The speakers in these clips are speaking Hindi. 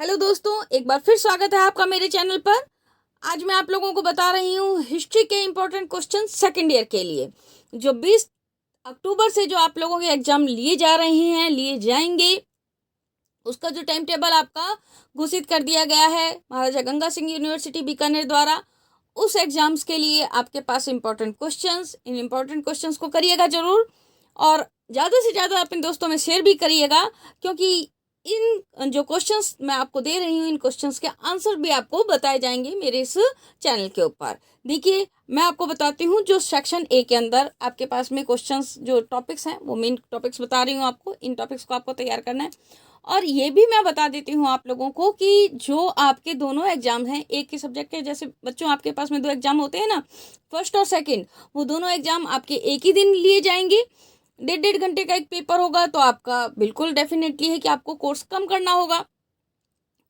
हेलो दोस्तों, एक बार फिर स्वागत है आपका मेरे चैनल पर। आज मैं आप लोगों को बता रही हूँ हिस्ट्री के इम्पोर्टेंट क्वेश्चन सेकंड ईयर के लिए, जो 20 अक्टूबर से जो आप लोगों के एग्जाम लिए जाएंगे, उसका जो टाइम टेबल आपका घोषित कर दिया गया है महाराजा गंगा सिंह यूनिवर्सिटी बीकानेर द्वारा। उस एग्जाम्स के लिए आपके पास इम्पोर्टेंट क्वेश्चंस, इन इम्पोर्टेंट क्वेश्चंस को करिएगा जरूर, और ज़्यादा से ज़्यादा अपने दोस्तों में शेयर भी करिएगा, क्योंकि इन जो क्वेश्चंस मैं आपको दे रही हूँ, इन क्वेश्चंस के आंसर भी आपको बताए जाएंगे मेरे इस चैनल के ऊपर। देखिए, मैं आपको बताती हूँ जो सेक्शन ए के अंदर आपके पास में क्वेश्चंस, जो टॉपिक्स हैं, वो मेन टॉपिक्स बता रही हूँ आपको। इन टॉपिक्स को आपको तैयार करना है। और ये भी मैं बता देती हूँ आप लोगों को कि जो आपके दोनों एग्जाम हैं, एक ही सब्जेक्ट के, जैसे बच्चों आपके पास में दो एग्जाम होते हैं ना, फर्स्ट और सेकंड, वो दोनों एग्जाम आपके एक ही दिन लिए जाएंगे। 1.5 घंटे का एक पेपर होगा, तो आपका बिल्कुल डेफिनेटली है कि आपको कोर्स कम करना होगा।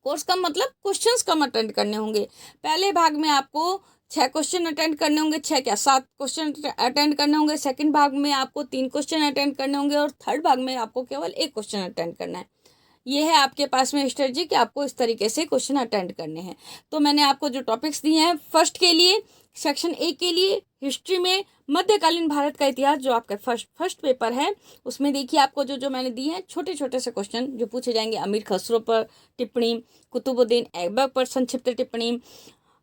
कोर्स कम मतलब क्वेश्चंस कम अटेंड करने होंगे। पहले भाग में आपको 6 क्वेश्चन अटेंड करने होंगे, 6 क्या 7 क्वेश्चन अटेंड करने होंगे। सेकंड भाग में आपको 3 क्वेश्चन अटेंड करने होंगे, और थर्ड भाग में आपको केवल 1 क्वेश्चन अटेंड करना है। ये है आपके पास में स्ट्रेटजी कि आपको इस तरीके से क्वेश्चन अटेंड करने हैं। तो मैंने आपको जो टॉपिक्स दिए हैं, फर्स्ट के लिए, सेक्शन ए के लिए हिस्ट्री में मध्यकालीन भारत का इतिहास, जो आपका फर्स्ट पेपर है, उसमें देखिए आपको जो जो मैंने दिए हैं छोटे छोटे से क्वेश्चन जो पूछे जाएंगे। अमीर खसरो पर टिप्पणी, कुतुबुद्दीन ऐबक पर संक्षिप्त टिप्पणी,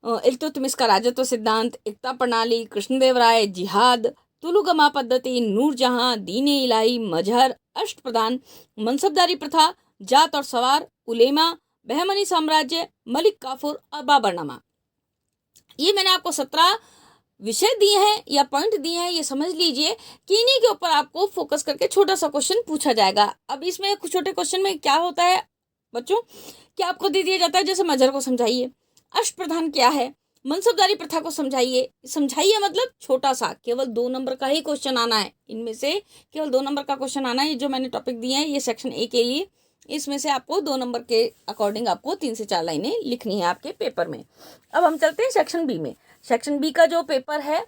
इल्तुतमिश का राजत्व सिद्धांत, एकता प्रणाली, कृष्णदेवराय, जिहाद, तुलुगमा पद्धति, नूरजहां, दीन-ए इलाही, मजहर, अष्टप्रधान, मनसबदारी प्रथा, जात और सवार, उलेमा, बहमनी साम्राज्य, मलिक काफूर और बाबरनामा। ये मैंने आपको 17 विषय दिए हैं या पॉइंट दिए हैं, ये समझ लीजिए कि इन्हीं के ऊपर आपको फोकस करके छोटा सा क्वेश्चन पूछा जाएगा। अब इसमें कुछ छोटे क्वेश्चन में क्या होता है बच्चों, कि आपको दे दिया जाता है जैसे मजहर को समझाइए, अष्टप्रधान क्या है, मनसबदारी प्रथा को समझाइए। समझाइए मतलब छोटा सा, केवल 2 नंबर का ही क्वेश्चन आना है। इनमें से केवल 2 नंबर का क्वेश्चन आना है। ये जो मैंने टॉपिक दिए हैं, ये सेक्शन ए के लिए, इसमें से आपको 2 नंबर के अकॉर्डिंग आपको 3 से 4 लाइनें लिखनी है आपके पेपर में। अब हम चलते हैं सेक्शन बी में। सेक्शन बी का जो पेपर है,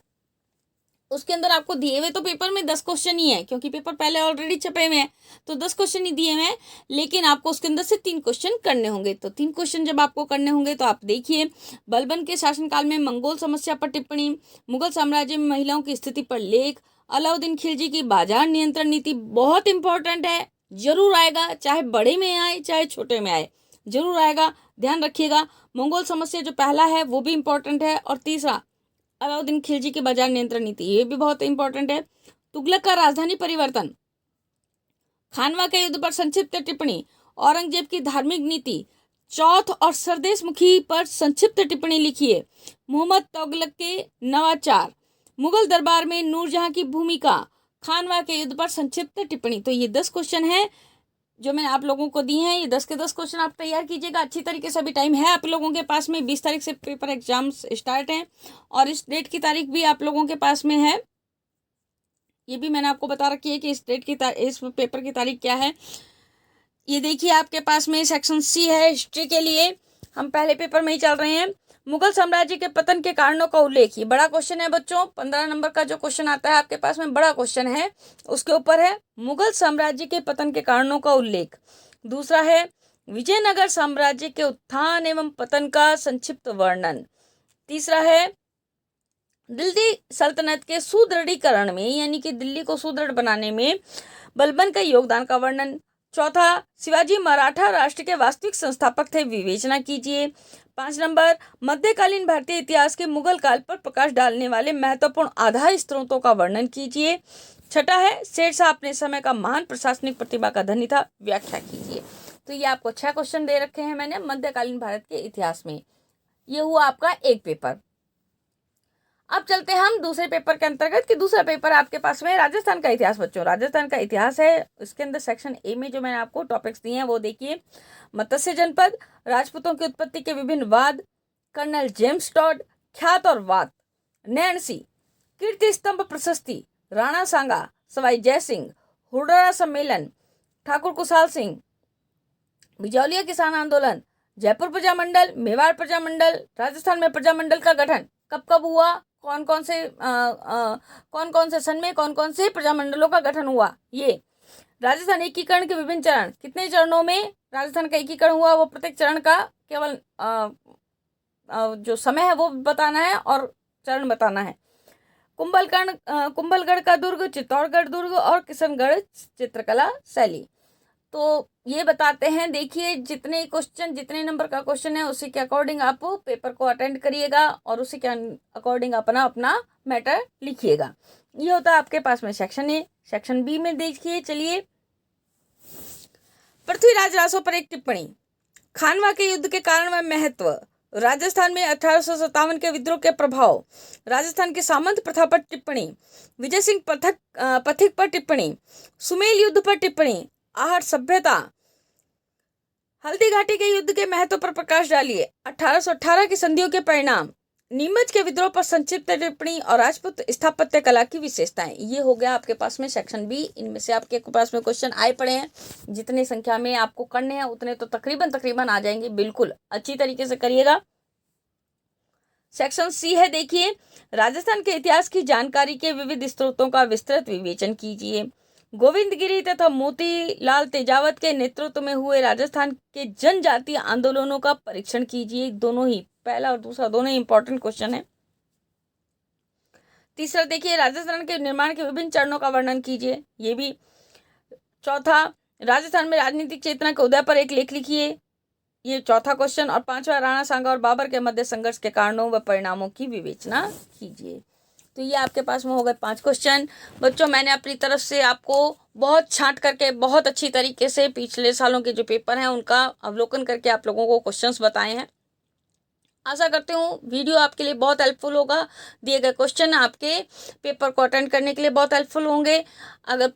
उसके अंदर आपको दिए हुए तो पेपर में 10 क्वेश्चन ही है, क्योंकि पेपर पहले ऑलरेडी छपे हुए हैं, तो 10 क्वेश्चन ही दिए हुए हैं। लेकिन आपको उसके अंदर से 3 क्वेश्चन करने होंगे। तो 3 क्वेश्चन जब आपको करने होंगे, तो आप देखिए, बलबन के शासनकाल में मंगोल समस्या पर टिप्पणी, मुगल साम्राज्य में महिलाओं की स्थिति पर लेख, अलाउद्दीन खिलजी की बाजार नियंत्रण नीति। बहुत इंपॉर्टेंट है, जरूर आएगा, चाहे बड़े में आए चाहे छोटे में आए, जरूर आएगा, ध्यान रखिएगा। मंगोल समस्या जो पहला है वो भी इंपॉर्टेंट है, और तीसरा अलाउद्दीन खिलजी की बाजार नियंत्रण नीति, ये भी बहुत इंपॉर्टेंट है। तुगलक का राजधानी परिवर्तन, खानवा के युद्ध पर संक्षिप्त टिप्पणी, औरंगजेब की धार्मिक नीति, चौथ और सरदेश मुखी पर संक्षिप्त टिप्पणी लिखिए, मोहम्मद तुगलक के नवाचार, मुगल दरबार में नूरजहां की भूमिका, खानवा के युद्ध पर संक्षिप्त टिप्पणी। तो ये 10 क्वेश्चन है जो मैंने आप लोगों को दिए हैं। ये 10 के 10 क्वेश्चन आप तैयार कीजिएगा अच्छी तरीके से। अभी टाइम है आप लोगों के पास में, 20 तारीख से पेपर एग्जाम्स स्टार्ट हैं, और इस डेट की तारीख भी आप लोगों के पास में है। ये भी मैंने आपको बता रखी है कि इस डेट की इस पेपर की तारीख क्या है। ये देखिए आपके पास में सेक्शन सी है हिस्ट्री के लिए। हम पहले पेपर में ही चल रहे हैं। मुगल साम्राज्य के पतन के कारणों का उल्लेख, ये बड़ा क्वेश्चन है बच्चों। 15 नंबर का जो क्वेश्चन आता है आपके पास में, बड़ा क्वेश्चन है, उसके ऊपर है मुगल साम्राज्य के पतन के कारणों का उल्लेख। दूसरा है विजयनगर साम्राज्य के उत्थान एवं पतन का संक्षिप्त वर्णन। तीसरा है दिल्ली सल्तनत के सुदृढ़ीकरण में, यानी कि दिल्ली को सुदृढ़ बनाने में बलबन का योगदान का वर्णन। चौथा, शिवाजी मराठा राष्ट्र के वास्तविक संस्थापक थे, विवेचना कीजिए। 5 नंबर, मध्यकालीन भारतीय इतिहास के मुगल काल पर प्रकाश डालने वाले महत्वपूर्ण आधार स्रोतों का वर्णन कीजिए। छठा है शेरशाह अपने समय का महान प्रशासनिक प्रतिभा का धनी था, व्याख्या कीजिए। तो ये आपको 6 क्वेश्चन दे रखे हैं मैंने मध्यकालीन भारत के इतिहास में। ये हुआ आपका एक पेपर। अब चलते हैं हम दूसरे पेपर के अंतर्गत, कि दूसरा पेपर आपके पास में राजस्थान का इतिहास बच्चों। राजस्थान का इतिहास है, इसके अंदर सेक्शन ए में जो मैंने आपको टॉपिक्स दिए हैं वो देखिए। मत्स्य जनपद, राजपूतों की उत्पत्ति के विभिन्न वाद, कर्नल जेम्स टॉड, ख्यात और वाद, नैन्सी, कीर्ति स्तंभ प्रशस्ति, राणा सांगा, सवाई जय सिंह, हुडरा सम्मेलन, ठाकुर कुशाल सिंह, बिजौलिया किसान आंदोलन, जयपुर प्रजामंडल, मेवाड़ प्रजामंडल, राजस्थान में प्रजामंडल का गठन कब कब हुआ, कौन कौन से सन में कौन कौन से प्रजामंडलों का गठन हुआ, ये राजस्थान एकीकरण के विभिन्न चरण, कितने चरणों में राजस्थान का एकीकरण हुआ, वो प्रत्येक चरण का केवल जो समय है वो बताना है और चरण बताना है। कुंभलगढ़ का दुर्ग, चित्तौड़गढ़ दुर्ग और किशनगढ़ चित्रकला शैली। तो ये बताते हैं। देखिए जितने क्वेश्चन, जितने नंबर का क्वेश्चन है उसी के अकॉर्डिंग आप पेपर को अटेंड करिएगा और उसी के अकॉर्डिंग अपना मैटर लिखिएगा। ये होता है आपके पास में सेक्शन ए। सेक्शन बी में देखिए, चलिए, पृथ्वीराज रासो पर एक टिप्पणी, खानवा के युद्ध के कारण व महत्व, राजस्थान में 1857 के विद्रोह के प्रभाव, राजस्थान की सामंत प्रथा पर टिप्पणी, विजय सिंह पथिक पर टिप्पणी, सुमेल युद्ध पर टिप्पणी, आहट सभ्यता, हल्दी घाटी के युद्ध के महत्व पर प्रकाश डालिए, 1818 की संधियों के परिणाम, नीमच के विद्रोह पर संक्षिप्त टिप्पणी और राजपूत स्थापत्य कला की विशेषताएं। ये हो गया आपके पास में सेक्शन बी। इनमें से आपके पास में क्वेश्चन आए पड़े हैं, जितनी संख्या में आपको करने हैं उतने तो तकरीबन आ जाएंगे। बिल्कुल अच्छी तरीके से करिएगा। सेक्शन सी है, देखिए, राजस्थान के इतिहास की जानकारी के विविध स्रोतों का विस्तृत विवेचन कीजिए। गोविंदगिरी तथा मोतीलाल तेजावत के नेतृत्व में हुए राजस्थान के जनजातीय आंदोलनों का परीक्षण कीजिए। दोनों ही, पहला और दूसरा दोनों ही इंपॉर्टेंट क्वेश्चन है। तीसरा देखिए, राजस्थान के निर्माण के विभिन्न चरणों का वर्णन कीजिए, ये भी। चौथा, राजस्थान में राजनीतिक चेतना के उदय पर एक लेख लिखिए, ये चौथा क्वेश्चन। और पांचवा, राणा सांगा और बाबर के मध्य संघर्ष के कारणों व परिणामों की विवेचना कीजिए। तो ये आपके पास में हो गए 5 क्वेश्चन। बच्चों, मैंने अपनी तरफ से आपको बहुत छांट करके, बहुत अच्छी तरीके से पिछले सालों के जो पेपर हैं उनका अवलोकन करके आप लोगों को क्वेश्चंस बताए हैं। आशा करती हूँ वीडियो आपके लिए बहुत हेल्पफुल होगा। दिए गए क्वेश्चन आपके पेपर को अटेंड करने के लिए बहुत हेल्पफुल होंगे। अगर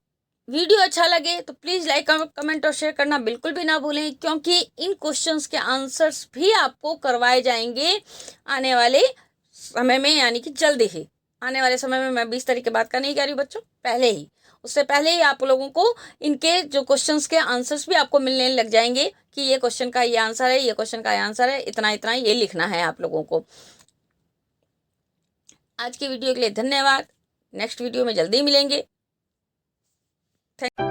वीडियो अच्छा लगे तो प्लीज़ लाइक, कमेंट और शेयर करना बिल्कुल भी ना भूलें, क्योंकि इन क्वेश्चंस के आंसर्स भी आपको करवाए जाएंगे आने वाले समय में, यानी कि जल्दी ही। आने वाले समय में मैं 20 तारीख के बाद का नहीं कह रही बच्चों, पहले ही, उससे पहले ही आप लोगों को इनके जो क्वेश्चंस के आंसर्स भी आपको मिलने लग जाएंगे कि ये क्वेश्चन का ये आंसर है, ये क्वेश्चन का ये आंसर है, इतना इतना ये लिखना है आप लोगों को। आज की वीडियो के लिए धन्यवाद। नेक्स्ट वीडियो में जल्दी मिलेंगे। थैंक